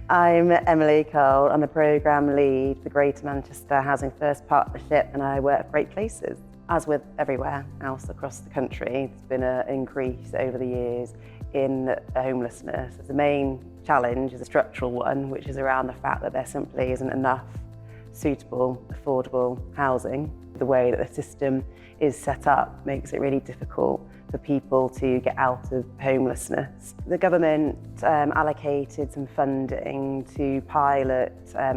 I'm Emily Cole. I'm the programme lead for Greater Manchester Housing First Partnership, and I work at Great Places. As with everywhere else across the country, there's been an increase over the years in homelessness. The main challenge is a structural one, which is around the fact that there simply isn't enough suitable, affordable housing. The way that the system is set up makes it really difficult for people to get out of homelessness. The government allocated some funding to pilot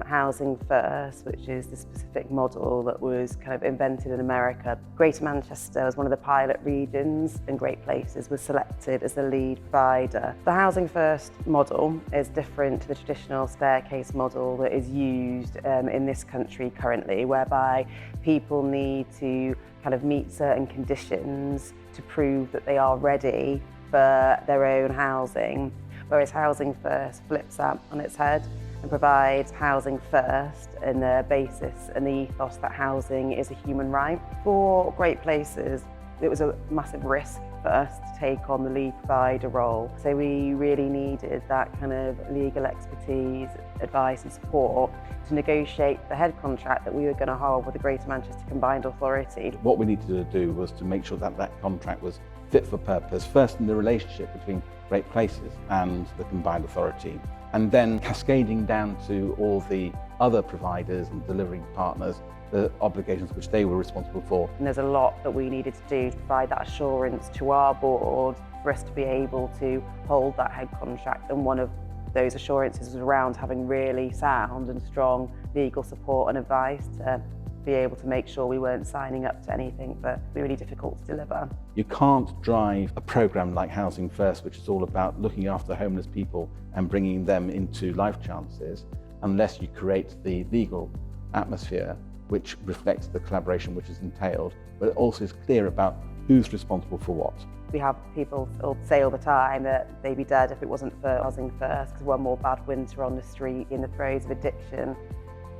Housing First, which is the specific model that was kind of invented in America. Greater Manchester was one of the pilot regions, and Great Places was selected as the lead provider. The Housing First model is different to the traditional staircase model that is used in this country currently, whereby people need to kind of meet certain conditions to prove that they are ready for their own housing, whereas Housing First flips that on its head and provides housing first and the basis and the ethos that housing is a human right. For Great Places, it was a massive risk for us to take on the lead provider role. So we really needed that kind of legal expertise, advice and support to negotiate the head contract that we were going to hold with the Greater Manchester Combined Authority. What we needed to do was to make sure that that contract was fit for purpose, first in the relationship between Great Places and the Combined Authority, and then cascading down to all the other providers and delivering partners, the obligations which they were responsible for. And there's a lot that we needed to do to provide that assurance to our board for us to be able to hold that head contract, and one of those assurances was around having really sound and strong legal support and advice to be able to make sure we weren't signing up to anything that would be really difficult to deliver. You can't drive a programme like Housing First, which is all about looking after homeless people and bringing them into life chances, unless you create the legal atmosphere which reflects the collaboration which is entailed, but also is clear about who's responsible for what. We have people say all the time that they'd be dead if it wasn't for Housing First, because one more bad winter on the street in the throes of addiction.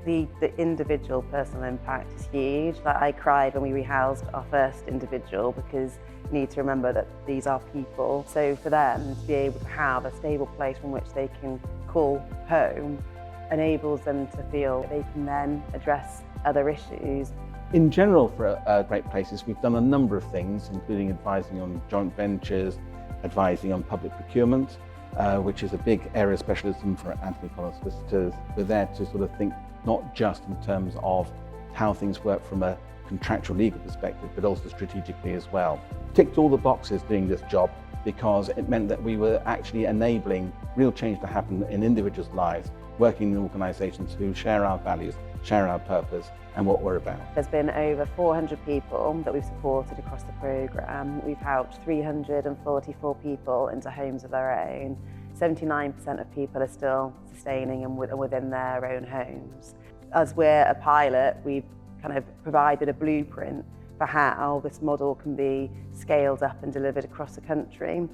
The individual personal impact is huge. Like, I cried when we rehoused our first individual, because you need to remember that these are people. So for them to be able to have a stable place from which they can call home enables them to feel that they can then address other issues. In general, for Great Places, we've done a number of things, including advising on joint ventures, advising on public procurement, which is a big area of specialism for Anthony Collins solicitors. We're there to sort of think not just in terms of how things work from a contractual legal perspective, but also strategically as well. Ticked all the boxes doing this job because it meant that we were actually enabling real change to happen in individuals' lives, working in organisations who share our values, share our purpose and what we're about. There's been over 400 people that we've supported across the programme. We've helped 344 people into homes of their own. 79% of people are still sustaining and within their own homes. As we're a pilot, we've kind of provided a blueprint for how this model can be scaled up and delivered across the country.